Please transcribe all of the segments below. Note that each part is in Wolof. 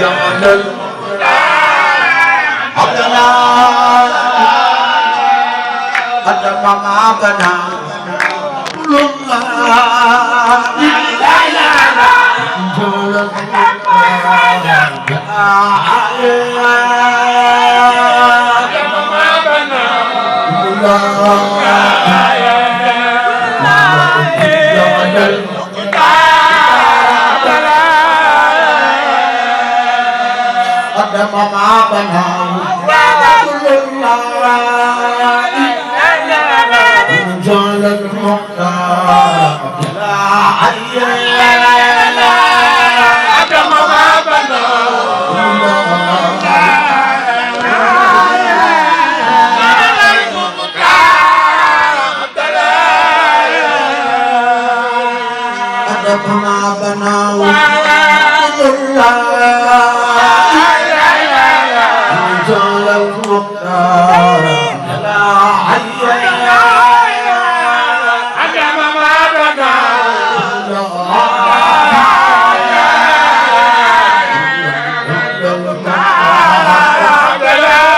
جعل عبدنا قدم ما بنا كل الله لا لا جعل ما بناه كل الله جعل المختار لا حي أدم ما بناه أدم ما بناه كل الله جعل المختار لا حي أدم ما بناه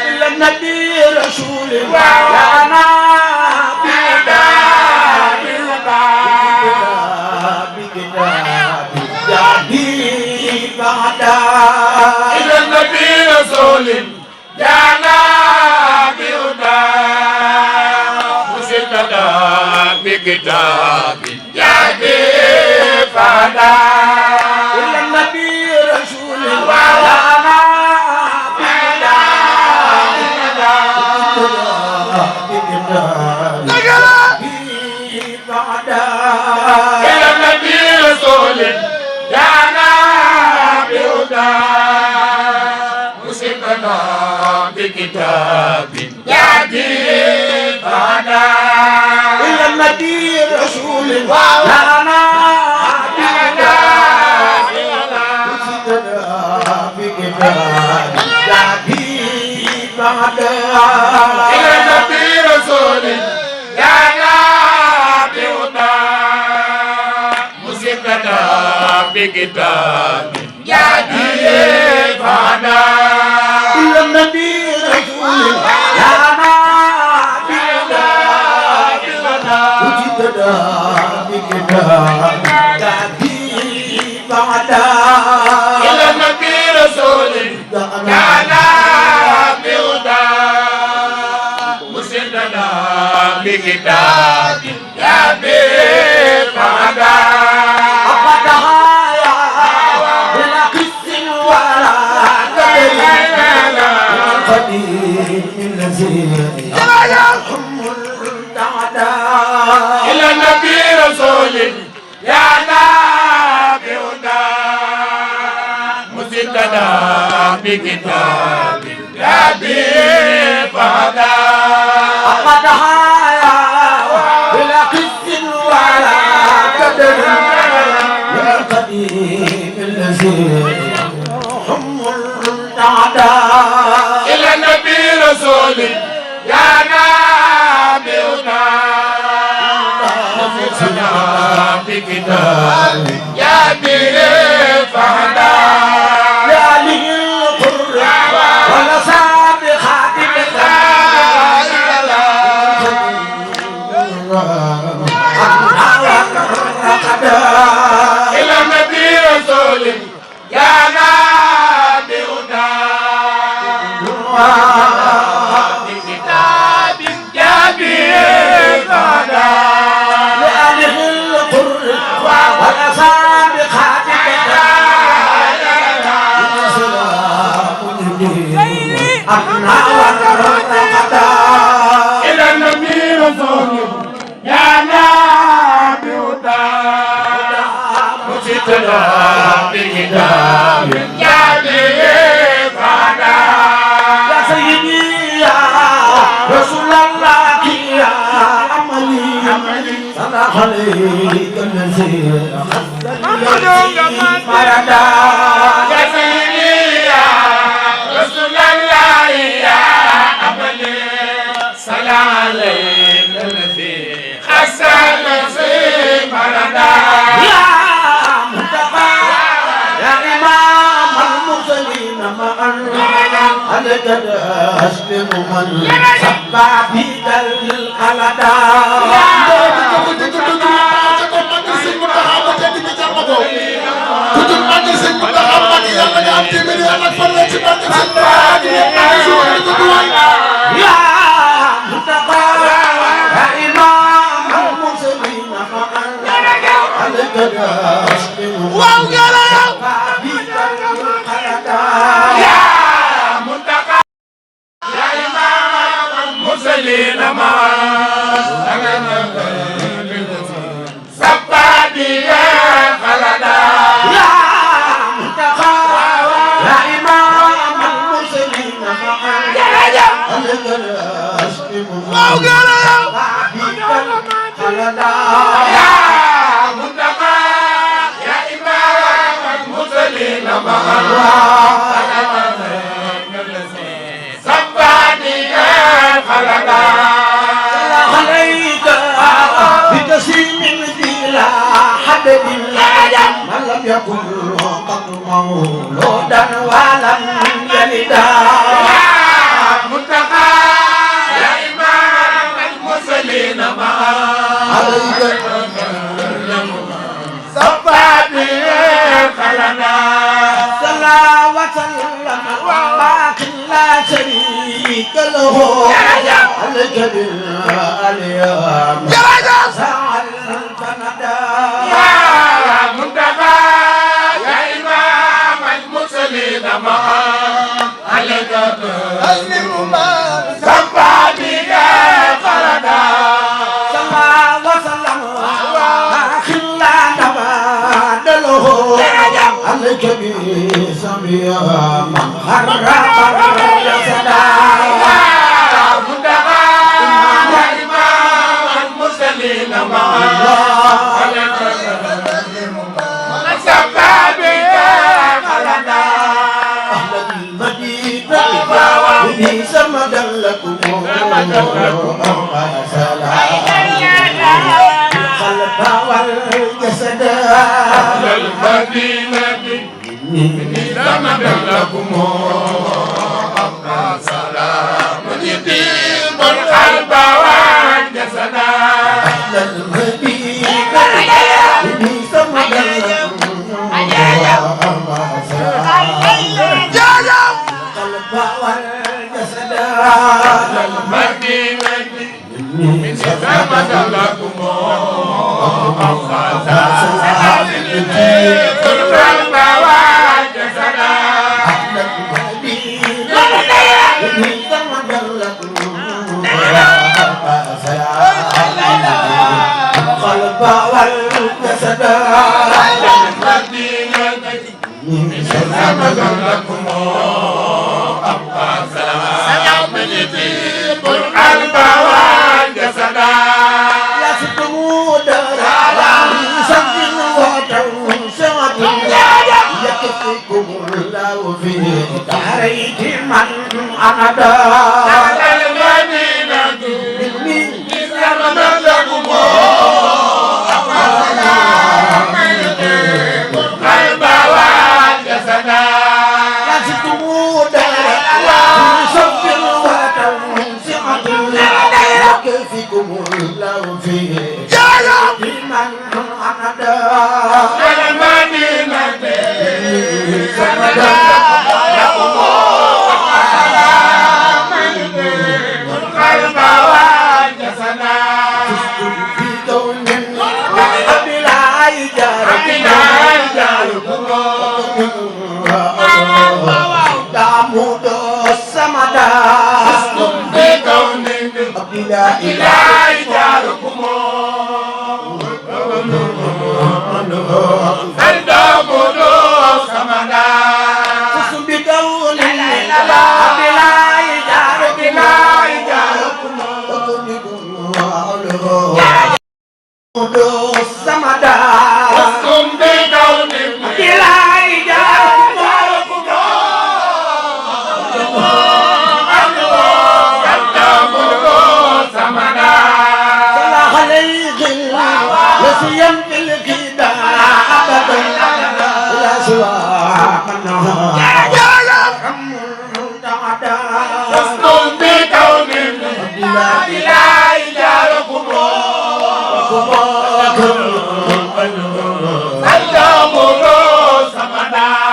إلا النبي رسول الله إلى النبي رسول جانا بهدى مسددا بكتاب يهدي فهدى إلى النبي رسول جانا بهدى بكتاب يهدي فهدى إلى النبي رسول جانا مسكنا بكتاب يهدي فهدى إلى النبي رسول لنا مسكنا بكتاب يهدي فهدى إلى النبي رسول لنا بهدى مسكنا بكتاب يهدي فهدى إلى النبي رسول لنا وجدنا بكتاب يهدي فهدى إلى النبي رسول لنا بهدى مسدنا بكتاب يهدي فهدى إلى النبي رسول يا نبي هدى مسدنا بكتاب يهدي فهدى أقد حيا بلا قس ولا قدر من القديم الذي هم الأعداء إلى النبي رسول يا نبي هدى مسدنا بكتاب يهدي فهدى لآله القر ولصاب خاتم إلى النبي رسول يا نبي هدى بكتاب يهدي فهدى لآله القر ولصاب خاتم إلى النبي رسول يا نبي هدى مسدنا بكتاب يهدي فهدى يا سيدي يا رسول الله يا أملي صلى عليك الذي مردا يا سيدي يا رسول الله يا أملي صلى عليك الذي حسن مردا يا منتقى عليك أسلم من سبع في القلدا من لم يكن قد مولودا ولم يلدا منتقى يا إمام المرسلين عليك صفاتي خلنا صلى وسلم باقي لا شريك له عليك بالأليام سعى الفندا عليك أسلم ما سفاني خلدا صلى وسلم خلا نما دله عليك بسميا من خرب الجسدا منتهى يا إمام المرسلين عليك أسلم ما سفاني خلدا به سمد لكم القلب والجسد المدينة سمد لكم سلام يتيم القلب والجسد المدينة به سمد لكم المدينة من سمد لكم سلام يتيم القلب والجسد القلب والجسد من سمد لكم أبقى سلام يتيم القلب والجسد يفتموا دارا سجن وتوسعة يكفيكم الله في داريك من أندا المدينة من سمد لكم أبقى سلام يتيم القلب والجسد يفتموا دارا سجن وتوسعة يكفيكم الله في داريك من أندا المدينة سمد لكم سلام يتيم القلب والجسد في كون بلا إجارة دامود السمدا بلا إجارة بكون بلا إجارة السمدا بلا إجارة فصل بكون إله جاركم سلموا سمدا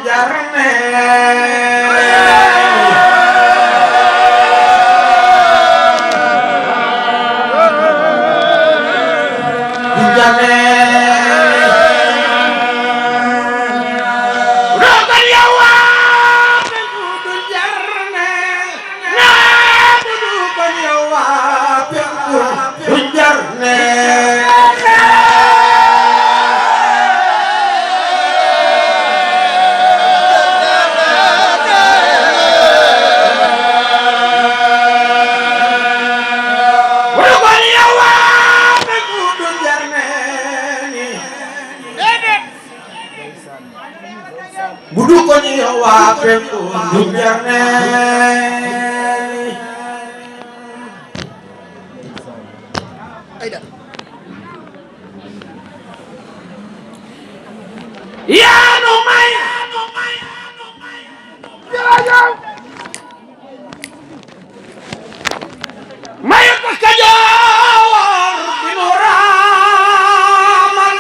Jarne jarne yaa nu may mayu ko Kajoor bi nu raamal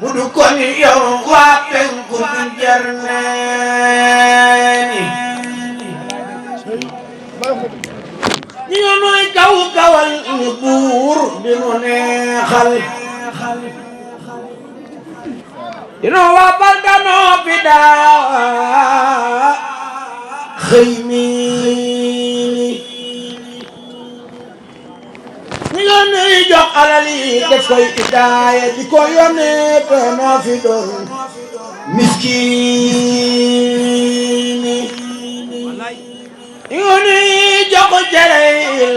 bu du ko ni yow waa penku du jarneeni ñu nuy gaw gawal ñu buur di nu neexal dinu waa bal danoo fi daa xëy miini ñu nuy jox alal yi def koy idaaya di ko yónnee te noo fi doon miskiini ñu nuy jox jere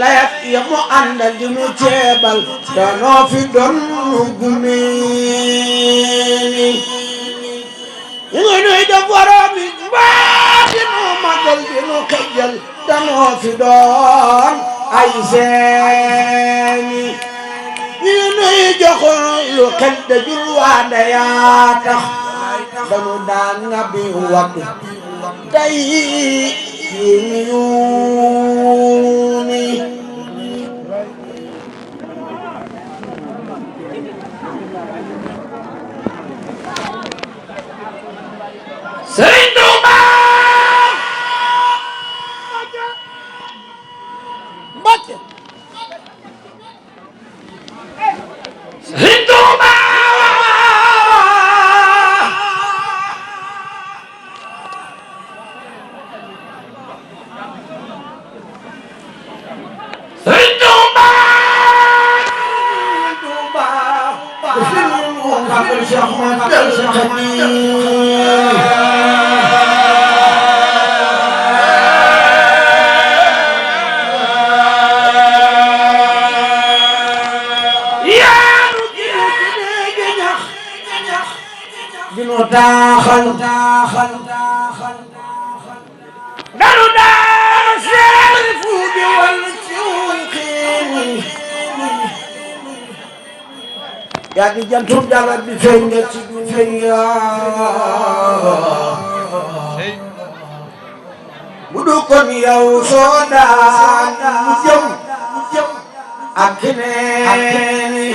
layat ya mu àndal di nu ceebal te noo fi doon gumeeni ñu nuy def waroomi mbaa di nu magal di nu xejjal te noo fi doon ay seeni ñu nuy jox lu xel de jur waande yaa tax danu daan ngabi waktu tey yuuni Sëriñ Tuuba Mbàkke Sëriñ Tuuba Sëriñ Tuuba dinu taaxal danu daa seeri fu di wal ciwul xiini yaa di jantum jàllat bi feeñ nga ci dunya bu du kon yow soo daan mu jëm ak neeni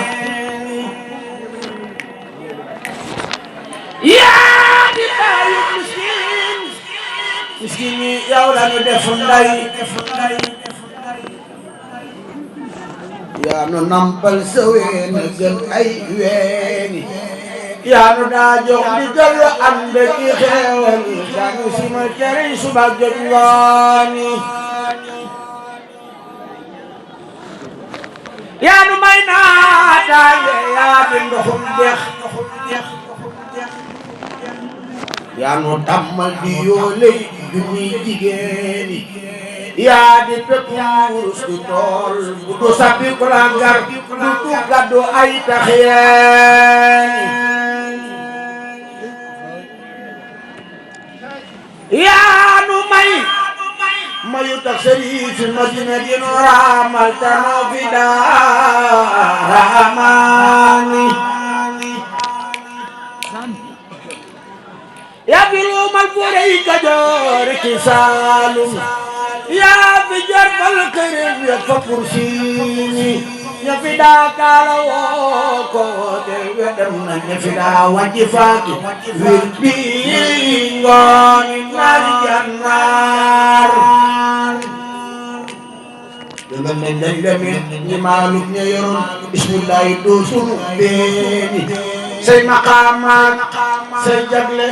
yaa di baayu miskin yi yow la ñu def nday yaa nu nampal sa weeni gën ay weeni yaa nu daa jox di gël ànd ki xeewal yaa nu sima ceriñ suba jot ngooni yaa nu may naataange yaa di ndoxum dex yaa nu tàmmal di yooley junni jigéeni yaa di pepp wurus di tool bu du sappi ku la gar du gàddu ay taxeeni yaa nu may mayu tax sëriñ fi Madina di nu raamal te noo fi daamaani yaa fi luumal buurey Kajoor ki Saalum yaa fi jarbal kërim ya fa Pursiini ña fi daa kaala woo ko te wedam na ña fi daa wàjji faaki wir bi ngooni naari jannaar dëggal nañ lañ demit ñi maalum ña yoroon bismillahi doo sunu beeni say maqaamaat say jagle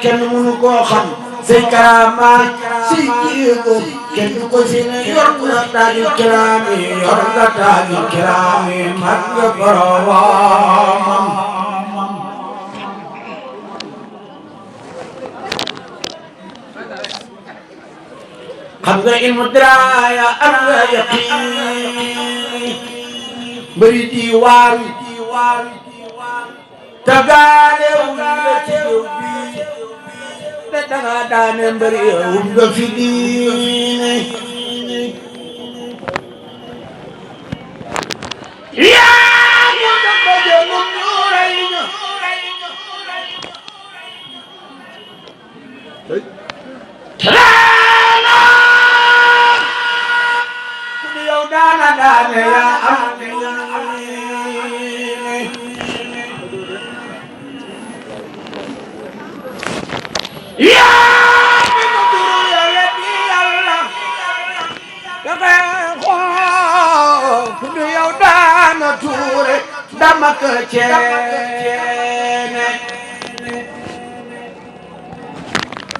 kenn mënu koo xam say karaamaat say jéego kenn ko si ne yor nga taajul kiraami yor nga taajul kiraami mat nga boroomam xam nga ilmu diraaya am nga yaqiin bëri diwaan tagaale wu la ci yow bi de danga daane mbëri um nga fi diine yaa ñu damba jënum ñu rey ñu traana ku di yow daana daane yaa am yaa mi mu duru yàlla di yàlla dafay xool ku di yow daana tuure dama ko ceene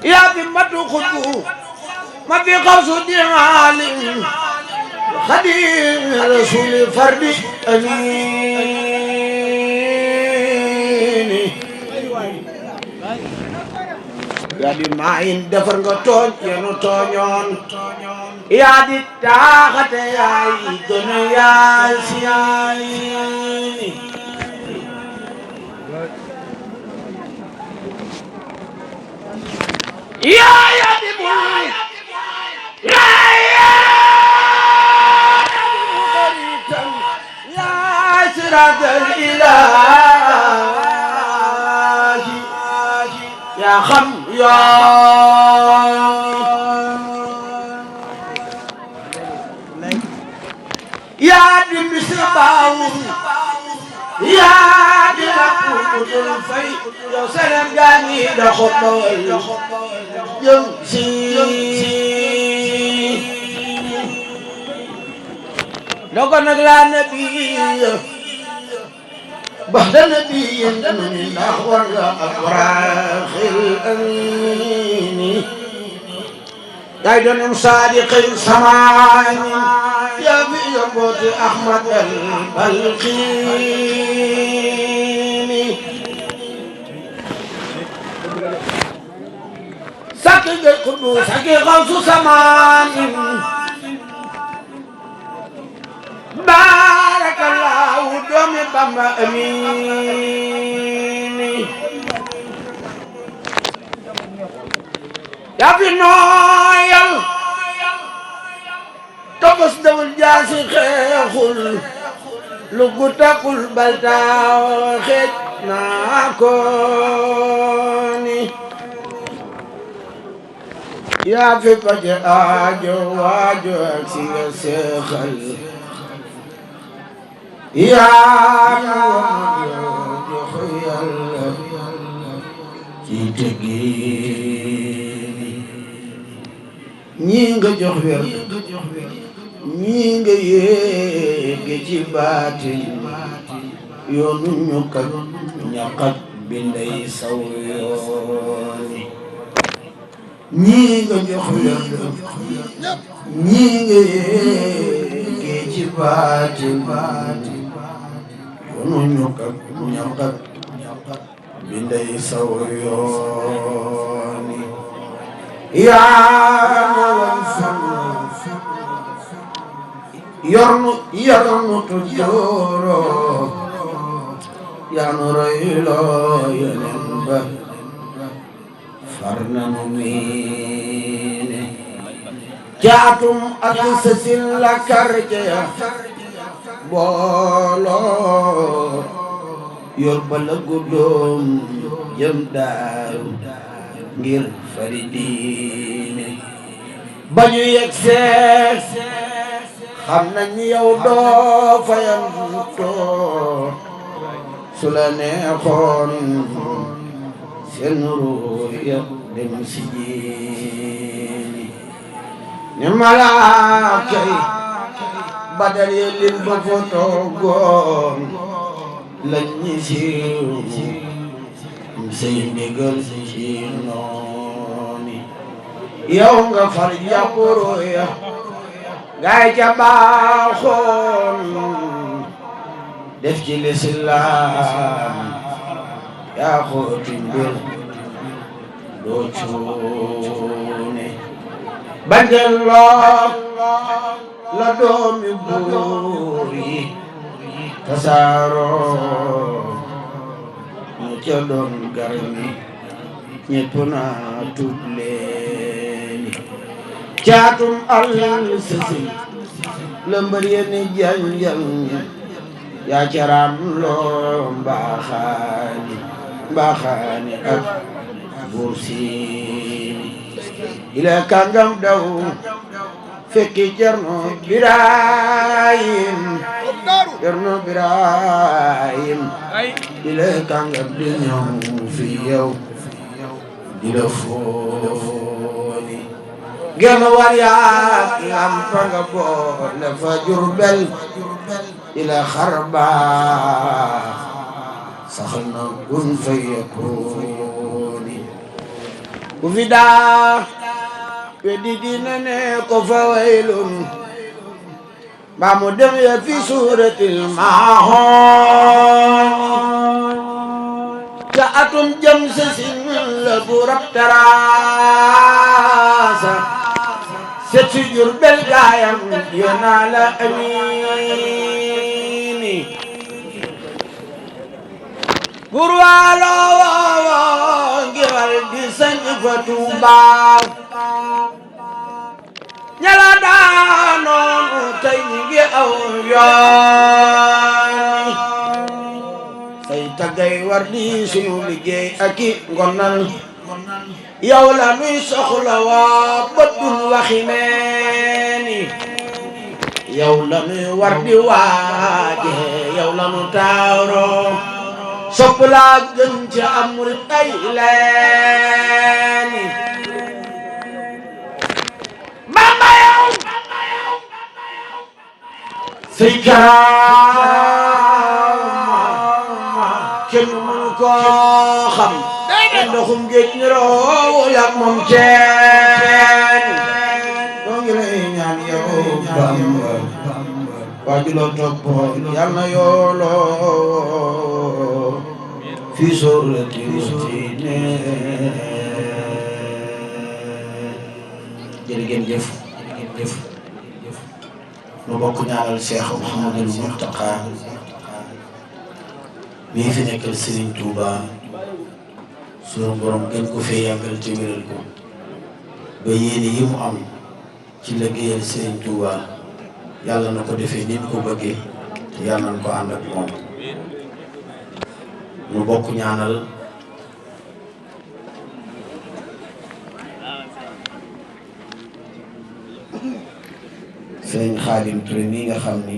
yaa fi matu xutbu ma fi xawsu di maalim xadim rasuli fardi amini yaa di maayin defar nga tooñ yenu tooñoon yaa di taaxate yaay gën a yaay siyaay yaa di bul yaa siraatal ilaahi yaa xam yaa di misbaawu yaa di lakkutul fay yow Sénégal gaa ngi doxal jëm si dogo nag laa nabi baxda nabi ndax war nga abraaxil amini yaay doon saadiqil samaani yaa fi yóbbooti Ahmad al Balxiini sakki gay xuddu sakki xawsu samaani barakallahu doomi Bamba amini yaa fi nooyal tobos dawul jaasi xeexul lu gutakul baltaaw xeej naa ko ni yaa fi faje aajo waajo ak si nga seexal yaa nu jox Yàlla ci teggini ñii nga jox wér ñii nga yéege ci baatin yoonu ñu kat ñaqat bi ndey saw yooni ñii nga jox wér ñii nga yéege ci baatin yoonu ñu kat ñaqat bi ndey saw yooni yaa ma wan fan yornu tu jooro yaa nu royloo yeneen ba far nanu miine caatum ak sasin la karje booloo yor bala guddoom jëm daaru ngir faridiine ba ñu yegg sees xam nañ ni yow doo fayam too su la neexoon seen ruux ya dem si jiini ne malaaka yi badal ye lim ba fa toogoon lañ ñi siiw say ndigal ci nooni yow nga far jàpporo ya gaay ca baaxoon def ci lislaam yaa xooti mbir doo cuune bandel loo la doomi buur yi tasaaroo ñu ca doon garmi ñépp naa tuub leeni caatum al sësi la mbër yéeni janjang yaa caraam loo mbaaxaani ak buur siini ila kàngam daw fekki Cerno Birahim ila kàngam di ñëw fi yow di la fooni genn war yaa lam fa nga boole fa Jurbel ila xarbaax sax na gun fa yakuni ku fi daa weddi dina ne ko fa waylun ba mu dem ya fi suuratil Maahoon ca atum jëm sa sin la bu rab taraasa set si Jurbel gaayam yonaa la amiini bur waalo woowo ngiral di sañ fa Tuubaa ñala daanoonu tey ñi ngi aw yoon say taggay war di sunu liggéey ak i ngonal yow la nuy soxla waa bëddul waxi neeni yow la nuy war di waaje yow la nu taaro sopp laa gën ci am murit ay leeni Bamba yow say karaama kenn mënu ko xam te ndoxum géej ñu roowul ak moom ceeni doo ngi lay ñaan yow Bamba waajuloo toppoo yal na yooloo fi soorati ne jërëjëf nu bokk ñaanal Cheikh Mouhamadul Mountakha mii fi nekkal Serigne Touba sunu borom gën ko fee yàggal te wéral ko ba yéene yi mu am ci liggéeyal Serigne Touba yàlla na ko defee ni mu ko bëggee te yàlla na ko ànd ak moom nu bokk ñaanal Sëriñ Xaadim Touré mi nga xam ni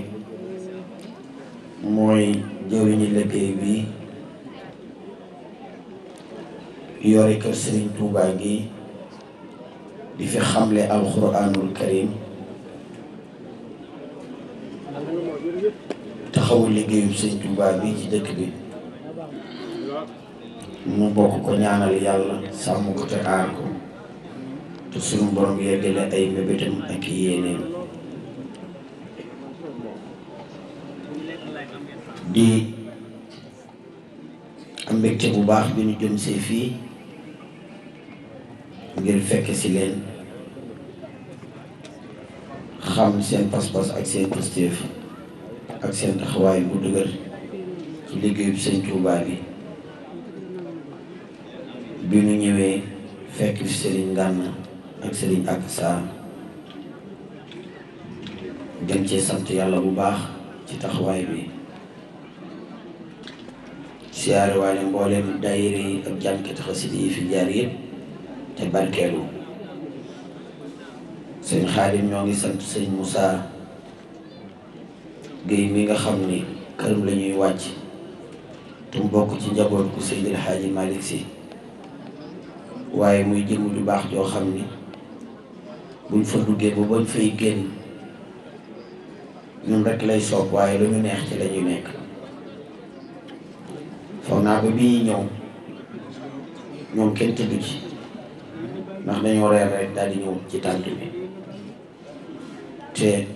mooy jëwriñu liggéey bi yore kër Sëriñ Touba gi di fi xamle alxuraanul karim taxawu liggéeyu Sëriñ Touba bi ci dëkk bi mu bokk ko ñaanal yàlla sàmm ko te aar ko te suñu borom yeggale ay mébétam ak yéenéem di am mbégte bu baax bi ñu jëm see fii ngir fekk si leen xam seen pas-pas ak seen pastéef ak seen taxawaay bu dëgër ci liggéeyu Sëñ Touba bi ñu ñëwee fekk fi Serigne Ngana ak Serigne ak Sarr gën cee sant yàlla bu baax ci taxawaay bi siyaare waale mbooleem daayira yi ak jànkati xasida yi fi jaar yëpp te barkeelu sëñ Xaadim ñoo ngi sant sëñ Moussa Guèye mi nga xam ni këram la ñuy wàcc te mu bokk ci njaboot ku Seydil Hadji Malick Sy waaye muy jëmm ju baax joo xam ni buñ fa duggee ba bañ fay génn ñun rek lay soob waaye lu ñu neex ci lañuy nekk foog naa ba bii ñëw ñoom kenn tëdd ci ndax dañoo reer rek daal di ñëw ci tànt bi te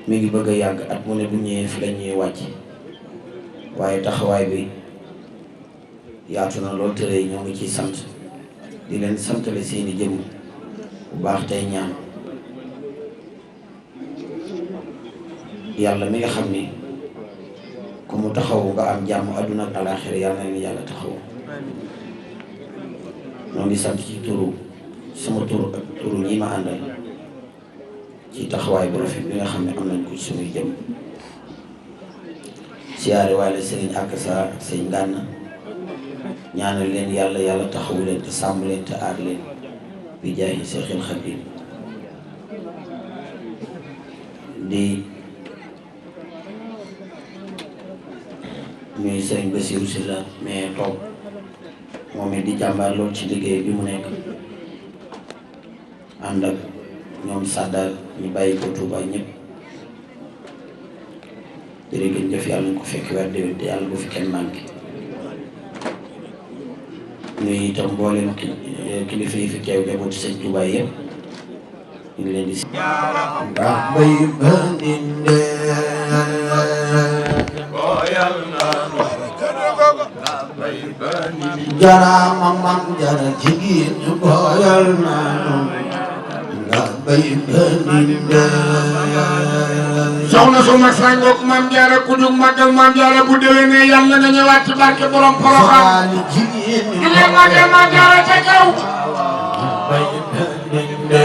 mi ngi bëgg a yàgg at mu ne bu ñëwee fi la ñuy wàcc waaye taxawaay bi yaatu na lool tëre yi ñoo ngi ciy sant di leen santale seeni jëmm bu baax tey ñaan yàlla mi nga xam ni ku mu taxawu nga am jàmm àdduna ak alaaxira yàlla na leen yàlla taxawu ñoo ngi sant ci turu sama turu ak turu ñi ma àndal ci taxawaay bu rafet bi nga xam ne am nañ ko ci suñuy jëm siyaare waale Serigne Akassa ak Serigne Ngana ñaanal leen yàlla taxawu leen te sàmm leen te aar leen bi jaayi Seexul Xadiim di ñuy Serigne Bassirou Sylla mais toog moom it di jàmbaar lool ci liggéey bi mu nekk ànd ak ñoom Saddaal ñu bàyyi ko Tuuba ñëpp jërëjëf yàlla na ko fekk weer déwén te yàlla bu fi kenn manqué ñuy itam mboolem kilifa yi fi teew njabootu Sëñ Tuuba yëpp ñu ngi leen di ndax bay bandinde boyal na jara mamam jara jigéen ñu boyal na ndax bay bandinde soxna su mag sangook Maam Jaara ku jug màggal Maam Jaara bu déwénee yàlla nga ñëwaat ci barke borom Porokhane ñu leen màggal Maam Jaara ca kaw bay bandinde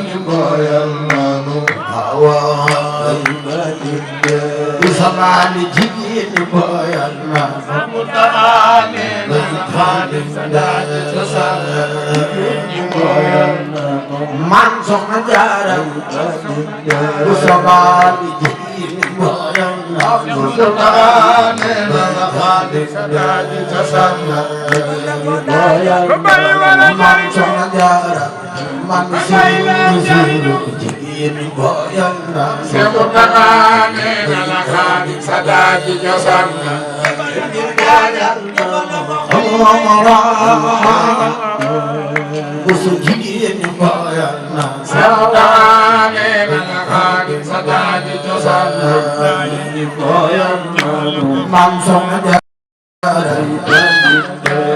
ñu boyal naanu hawa bandinde bu sabali jigéen ñu boyal naanu tamane man soxna Jaara bu sabali jigéen ñu boyal naanu tamane man soxna Jaara man Seydu jigéen ñi boyal na Seexu Taxaane la Xaadim Sadaaji Josaan busu jigéen ñi boyal na Seexu Taxaane la Xaadim Sadaaji Josaan boyal na man soxna Jaara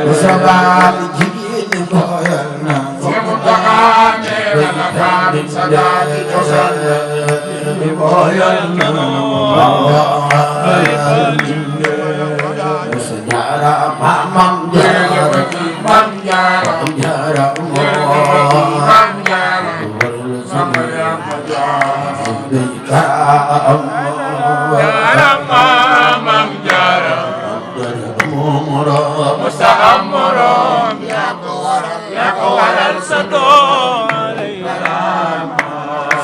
bu sabali jigéen ñi boyal na Seexu Taxaane la Xaadim Sadaaji Josaan boyal na busu Jaara Maam Jaara Maam Jaara Jaara Maam Jaara sama Yamba Jaara Maam Jaara Musa am morom yaa ko waral sa doom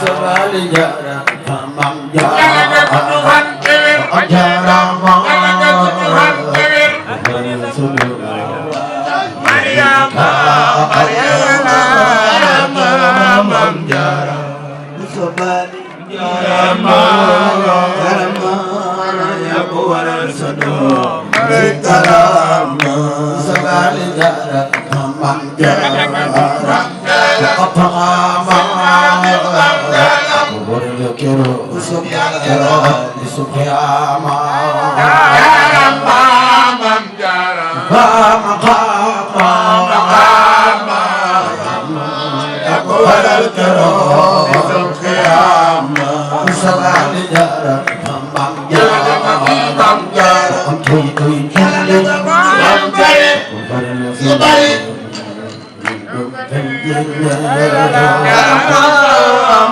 Sabali Jaara Maam Jaara yàlla nga gudd fan téwér Jaara yàlla nga gudd fan téwér Mariama Maam Jaara Sabali Mariama yaa ko waral sa doom Sabali Jaara Maam Jaara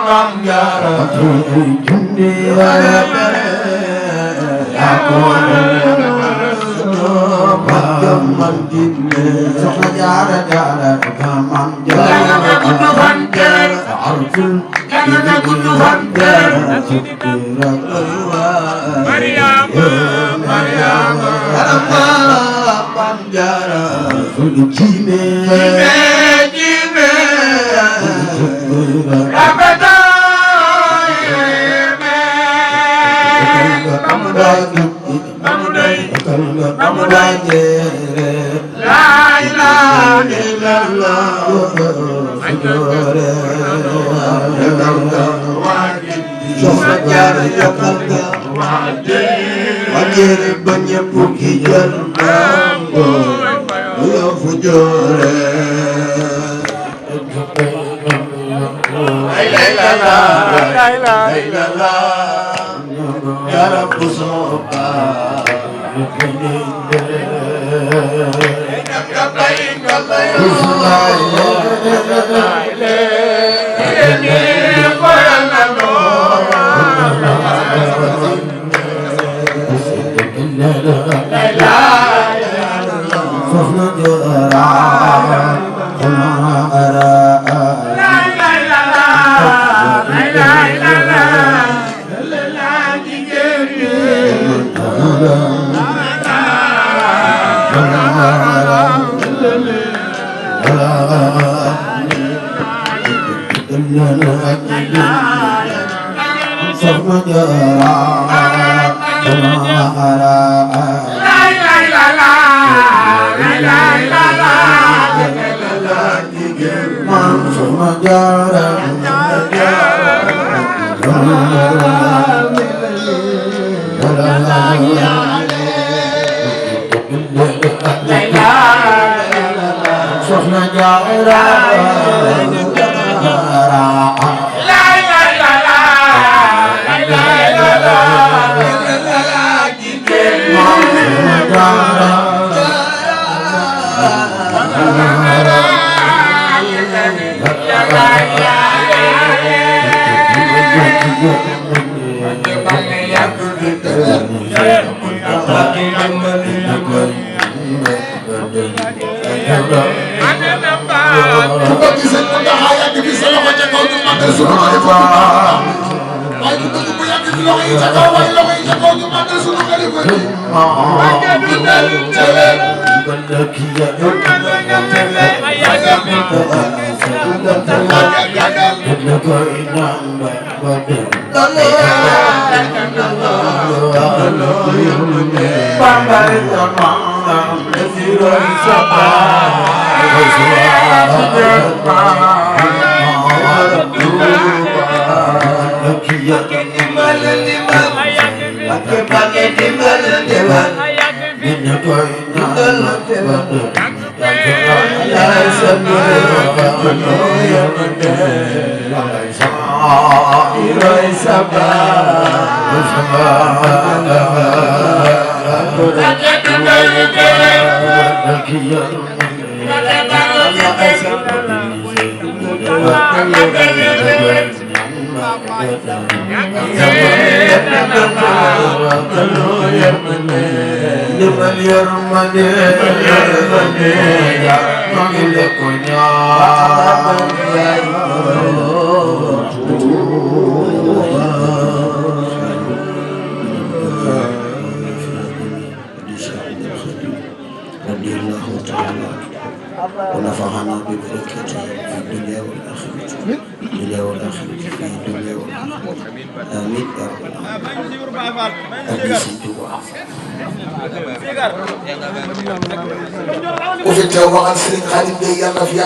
Maam Jaara Soxna Jaara Jaara Maam yàlla nga gudd fan téwér yàlla nga gudd fan téwér Mariama Maam Jaara jime rafetaay bamu doy laa ilaaha illallaah Soxna Jaara yokkal nga wàññeere ba ñëpp ki jël nango lu yow fu joore Jaara bu sooba ونفعنا ببركاته في الدنيا والآخرة الدنيا والآخرة في الدنيا والآخرة آمين يا رب العالمين. وفي الجواب عن سيدنا خالد بن يلا في